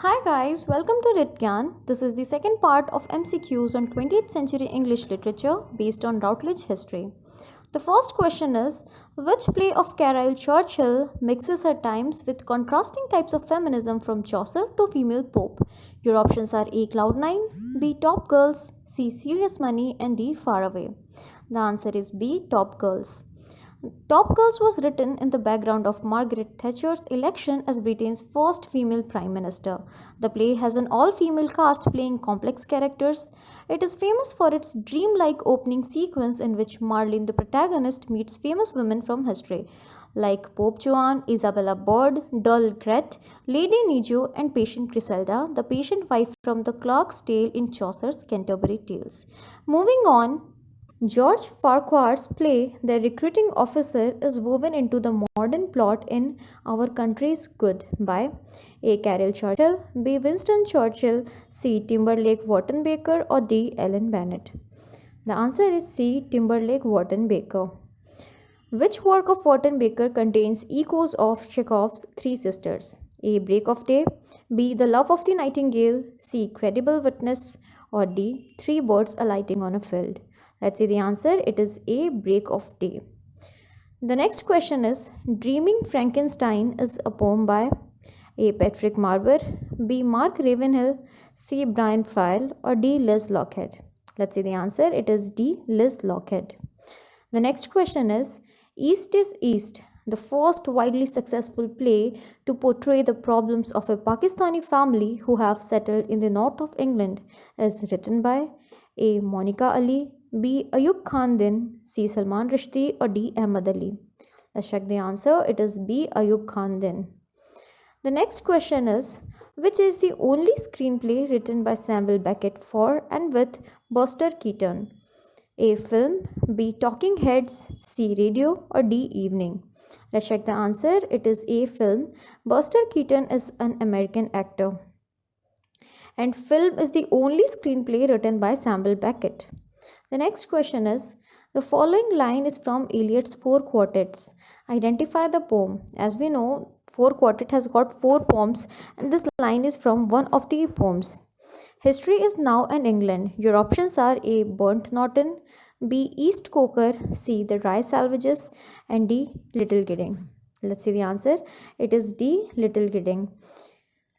Hi guys, welcome to Ritgyan. This is the second part of MCQs on 20th century English literature based on Routledge history. The first question is, which play of Carlyle Churchill mixes her times with contrasting types of feminism from Chaucer to female Pope? Your options are A. Cloud9, B. Top Girls, C. Serious Money, and D. Far Away. The answer is B. Top Girls. Top Girls was written in the background of Margaret Thatcher's election as Britain's first female prime minister. The play has an all female cast playing complex characters. It is famous for its dreamlike opening sequence in which Marlene, the protagonist, meets famous women from history like Pope Joan, Isabella Bird, Dol Gret, Lady Nijo, and Patient Griselda, the patient wife from the Clerk's Tale in Chaucer's Canterbury Tales. Moving on, George Farquhar's play, The Recruiting Officer, is woven into the modern plot in Our Country's Good by A. Carroll Churchill, B. Winston Churchill, C. Timberlake Wharton Baker, or D. Ellen Bennett. The answer is C. Timberlake Wharton Baker. Which work of Wharton Baker contains echoes of Chekhov's Three Sisters? A. Break of Day, B. The Love of the Nightingale, C. Credible Witness, or D. Three Birds Alighting on a Field. Let's see the answer. It is A. Break of Day. The next question is, Dreaming Frankenstein is a poem by A. Patrick Marber, B. Mark Ravenhill, C. Brian Friel, or D. Liz Lockhead. Let's see the answer. It is D. Liz Lockhead. The next question is, East is East, the first widely successful play to portray the problems of a Pakistani family who have settled in the north of England, is written by A. Monica Ali, B. Ayub Khan Din, C. Salman Rushdie, or D. Ahmad Ali. Let's check the answer. It is B. Ayub Khan Din. The next question is, which is the only screenplay written by Samuel Beckett for and with Buster Keaton? A. Film, B. Talking Heads, C. Radio, or D. Evening. Let's check the answer. It is A. Film. Buster Keaton is an American actor. And Film is the only screenplay written by Samuel Beckett. The next question is, the following line is from Eliot's Four Quartets. Identify the poem. As we know, Four Quartet has got four poems, and this line is from one of the poems. History is now in England. Your options are A. Burnt Norton, B. East Coker, C. The Dry Salvages, and D. Little Gidding. Let's see the answer. It is D. Little Gidding.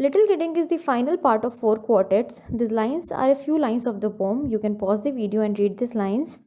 Little Gidding is the final part of four quartets. These lines are a few lines of the poem. You can pause the video and read these lines.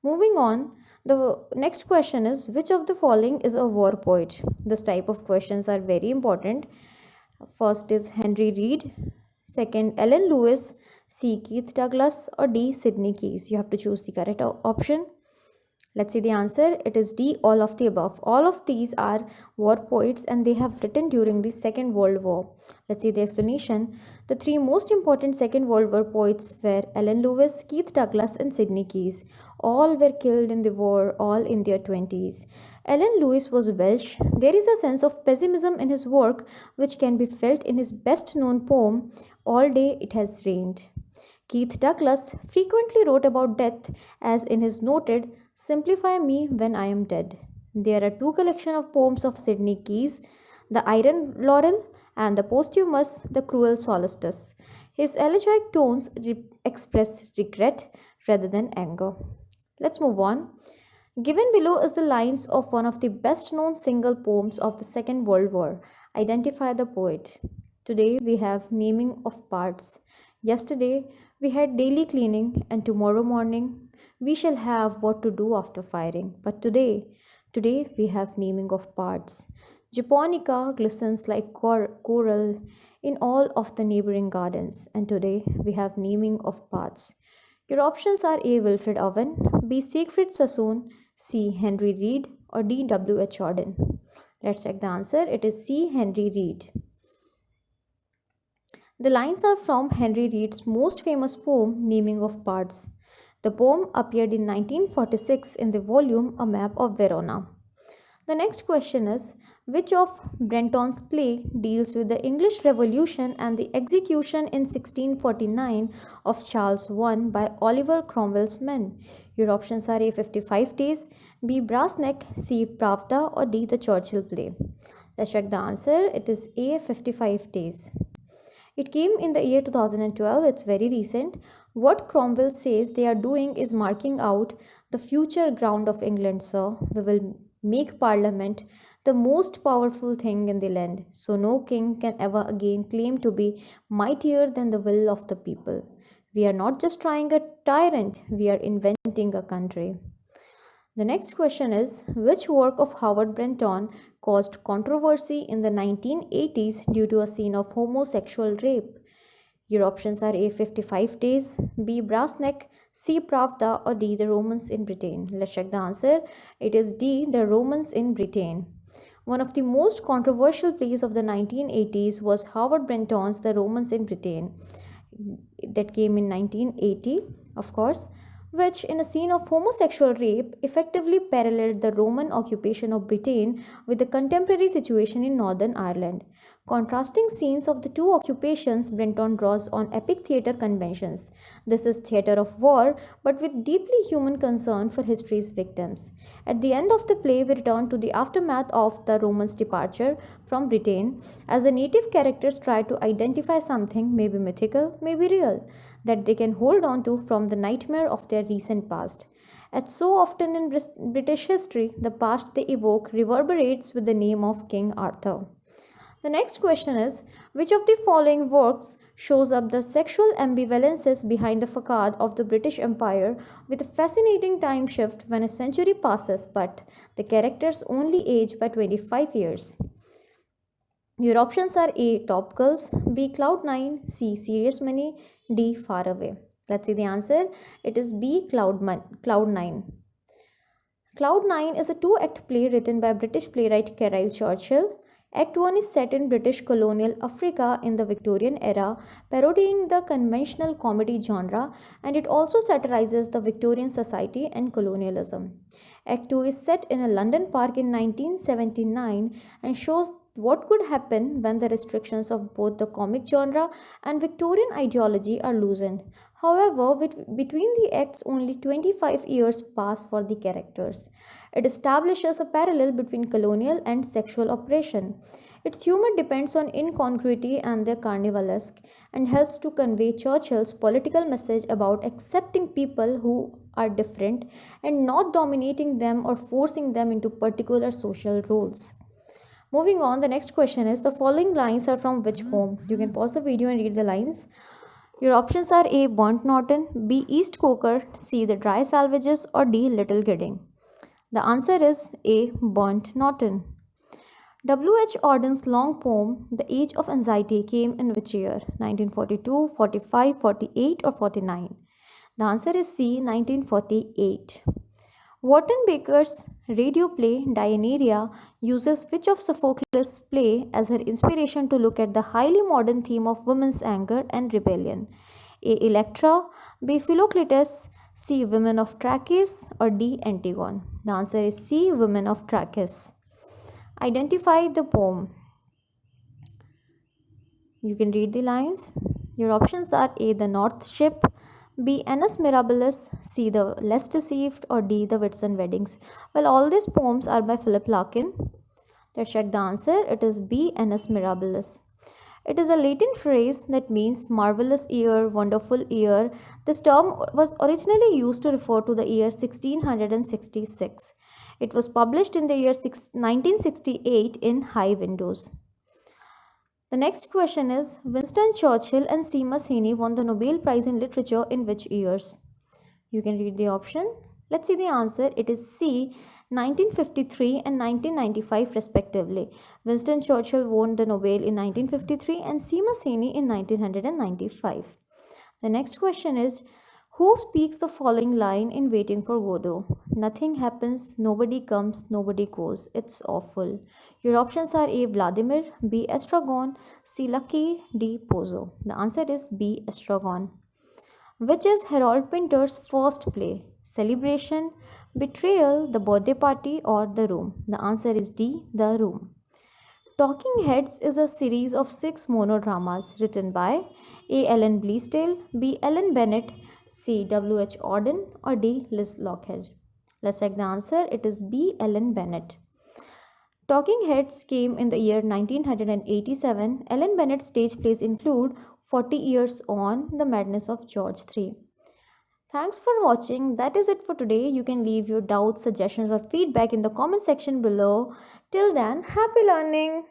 Moving on, the next question is, which of the following is a war poet? This type of questions are very important. First is Henry Reed, second Ellen Lewis, C. Keith Douglas, or D. Sidney Case. You have to choose the correct option. Let's see the answer. It is D. All of the above. All of these are war poets and they have written during the Second World War. Let's see the explanation. The three most important Second World War poets were Ellen Lewis, Keith Douglas, and Sidney Case. All were killed in the war, all in their 20s. Ellen Lewis was Welsh. There is a sense of pessimism in his work which can be felt in his best known poem, All Day It Has Rained. Keith Douglas frequently wrote about death, as in his noted Simplify Me When I Am Dead. There are two collections of poems of Sidney Case, The Iron Laurel and the posthumous The Cruel Solstice. His elegiac tones express regret rather than anger. Let's move on. Given below is the lines of one of the best known single poems of the Second World War. Identify the poet. Today we have naming of parts. Yesterday we had daily cleaning, and tomorrow morning we shall have what to do after firing. But today we have naming of parts. Japonica glistens like coral in all of the neighboring gardens, and today we have naming of parts. Your options are A. Wilfred Owen, B. Siegfried Sassoon, C. Henry Reed, or D. W. H. Auden. Let's check the answer. It is C. Henry Reed. The lines are from Henry Reed's most famous poem, Naming of Parts. The poem appeared in 1946 in the volume A Map of Verona. The next question is, which of Brenton's play deals with the English Revolution and the execution in 1649 of Charles I by Oliver Cromwell's men? Your options are A. 55 Days, B. Brass Neck, C. Pravda, or D. The Churchill Play. Let's check the answer. It is A. 55 Days. It came in the year 2012, it's very recent. What Cromwell says they are doing is marking out the future ground of England, sir. We will make Parliament the most powerful thing in the land, so no king can ever again claim to be mightier than the will of the people. We are not just trying a tyrant, we are inventing a country. The next question is, which work of Howard Brenton caused controversy in the 1980s due to a scene of homosexual rape? Your options are A. 55 Days, B. Brass Neck, C. Pravda, or D. The Romans in Britain. Let's check the answer. It is D. The Romans in Britain. One of the most controversial plays of the 1980s was Howard Brenton's The Romans in Britain, that came in 1980, of course, which, in a scene of homosexual rape, effectively paralleled the Roman occupation of Britain with the contemporary situation in Northern Ireland. Contrasting scenes of the two occupations, Brenton draws on epic theatre conventions. This is theatre of war, but with deeply human concern for history's victims. At the end of the play, we return to the aftermath of the Romans' departure from Britain, as the native characters try to identify something, maybe mythical, maybe real, that they can hold on to from the nightmare of their recent past. As so often in British history, the past they evoke reverberates with the name of King Arthur. The next question is, which of the following works shows up the sexual ambivalences behind the facade of the British Empire with a fascinating time shift when a century passes but the characters only age by 25 years? Your options are A. Top Girls, B. Cloud9, C. Serious Money, D. Far Away. Let's see the answer. It is B. Cloud9. Cloud9 is a two-act play written by British playwright Caryl Churchill. Act 1 is set in British colonial Africa in the Victorian era, parodying the conventional comedy genre, and it also satirizes the Victorian society and colonialism. Act 2 is set in a London park in 1979 and shows what could happen when the restrictions of both the comic genre and Victorian ideology are loosened. However, between the acts, only 25 years pass for the characters. It establishes a parallel between colonial and sexual oppression. Its humor depends on incongruity and the carnivalesque and helps to convey Churchill's political message about accepting people who are different and not dominating them or forcing them into particular social roles. Moving on, the next question is, the following lines are from which poem? You can pause the video and read the lines. Your options are A. Burnt Norton, B. East Coker, C. The Dry Salvages, or D. Little Gidding. The answer is A. Burnt Norton. W.H. Auden's long poem, The Age of Anxiety, came in which year? 1942, 45, 48, or 49? The answer is C. 1948. Wharton Baker's radio play Dianeria uses which of Sophocles' play as her inspiration to look at the highly modern theme of women's anger and rebellion? A. Electra, B. Philocletus, C. Women of Trachis, or D. Antigone? The answer is C. Women of Trachis. Identify the poem. You can read the lines. Your options are A. The North Ship, B. Annus Mirabilis, C. The Less Deceived, or D. The Whitsun Weddings. Well, all these poems are by Philip Larkin. Let's check the answer. It is B. Annus Mirabilis. It is a Latin phrase that means marvelous year, wonderful year. This term was originally used to refer to the year 1666. It was published in the year 1968 in High Windows. The next question is, Winston Churchill and Seamus Heaney won the Nobel Prize in Literature in which years? You can read the option. Let's see the answer. It is C. 1953 and 1995 respectively. Winston Churchill won the Nobel in 1953 and Seamus Heaney in 1995. The next question is, who speaks the following line in Waiting for Godot? Nothing happens, nobody comes, nobody goes. It's awful. Your options are A. Vladimir, B. Estragon, C. Lucky, D. Pozzo. The answer is B. Estragon. Which is Harold Pinter's first play? Celebration, Betrayal, The Birthday Party, or The Room? The answer is D. The Room. Talking Heads is a series of 6 monodramas written by A. Ellen Bleasdale, B. Ellen Bennett, C. W.H. Auden, or D. Liz Lockhead. Let's check the answer. It is B. Ellen Bennett. Talking Heads came in the year 1987. Ellen Bennett's stage plays include 40 Years On, The Madness of George III. Thanks for watching. That is it for today. You can leave your doubts, suggestions, or feedback in the comment section below. Till then, happy learning!